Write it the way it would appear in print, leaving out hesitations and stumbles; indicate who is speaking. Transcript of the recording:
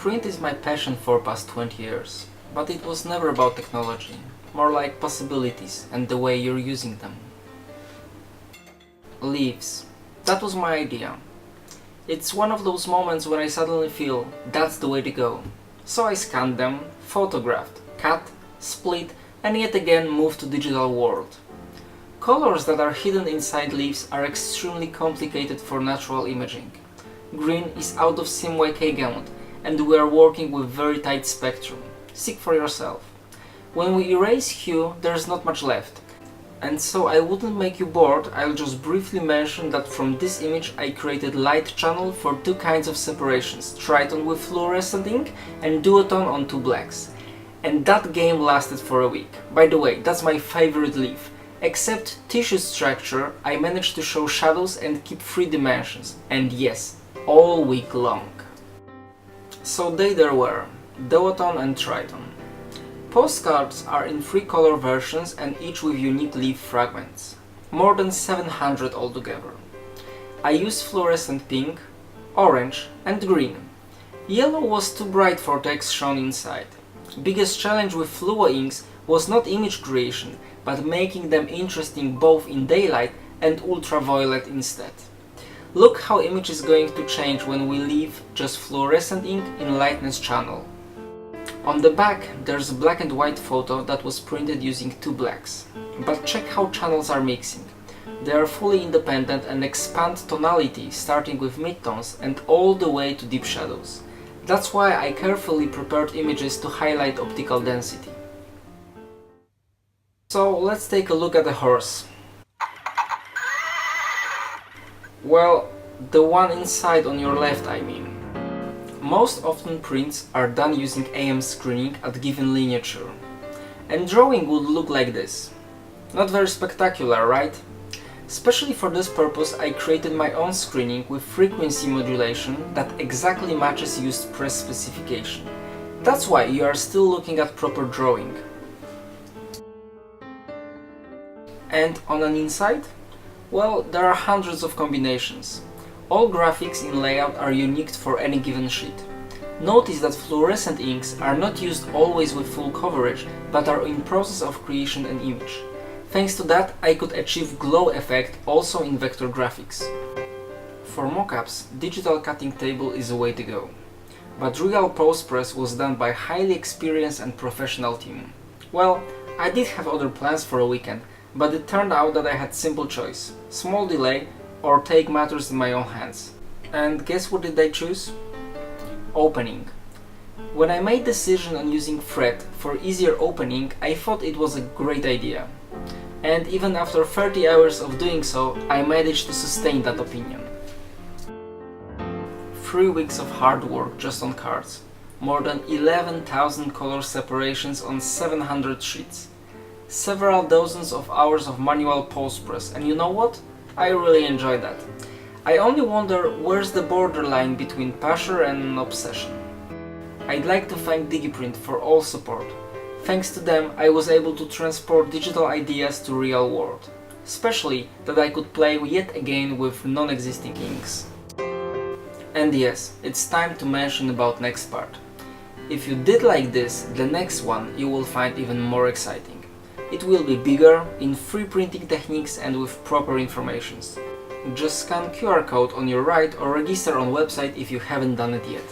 Speaker 1: Print is my passion for past 20 years, but it was never about technology, more like possibilities and the way you're using them. Leaves. That was my idea. It's one of those moments when I suddenly feel that's the way to go. So I scanned them, photographed, cut, split, and yet again moved to digital world. Colors that are hidden inside leaves are extremely complicated for natural imaging. Green is out of SimYK gamut, and we are working with very tight spectrum. Seek for yourself. When we erase hue, there's not much left. And so I wouldn't make you bored, I'll just briefly mention that from this image I created light channel for two kinds of separations, Triton with fluorescent ink and duotone on two blacks. And that game lasted for a week. By the way, that's my favorite leaf. Except tissue structure, I managed to show shadows and keep 3 dimensions. And yes, all week long. So they there were, duotone and Triton. Postcards are in 3 color versions and each with unique leaf fragments. More than 700 altogether. I used fluorescent pink, orange and green. Yellow was too bright for text shown inside. Biggest challenge with fluo inks was not image creation, but making them interesting both in daylight and ultraviolet instead. Look how image is going to change when we leave just fluorescent ink in lightness channel. On the back there's a black and white photo that was printed using 2 blacks. But check how channels are mixing. They are fully independent and expand tonality starting with midtones and all the way to deep shadows. That's why I carefully prepared images to highlight optical density. So let's take a look at the horse. Well, the one inside on your left, I mean. Most often prints are done using AM screening at given lineature. And drawing would look like this. Not very spectacular, right? Especially for this purpose I created my own screening with frequency modulation that exactly matches used press specification. That's why you are still looking at proper drawing. And on an inside? Well, there are hundreds of combinations. All graphics in layout are unique for any given sheet. Notice that fluorescent inks are not used always with full coverage, but are in process of creation and image. Thanks to that, I could achieve glow effect also in vector graphics. For mockups, digital cutting table is a way to go. But real post-press was done by highly experienced and professional team. Well, I did have other plans for a weekend, but it turned out that I had simple choice, small delay or take matters in my own hands. And guess what did I choose? Opening. When I made decision on using thread for easier opening, I thought it was a great idea. And even after 30 hours of doing so, I managed to sustain that opinion. 3 weeks of hard work just on cards. More than 11,000 color separations on 700 sheets. Several dozens of hours of manual post-press, and you know what? I really enjoy that. I only wonder where's the borderline between passion and obsession. I'd like to thank DigiPrint for all support. Thanks to them I was able to transport digital ideas to real world. Especially that I could play yet again with non-existing inks. And yes, it's time to mention about next part. If you did like this, the next one you will find even more exciting. It will be bigger, in free printing techniques and with proper informations. Just scan QR code on your right or register on website if you haven't done it yet.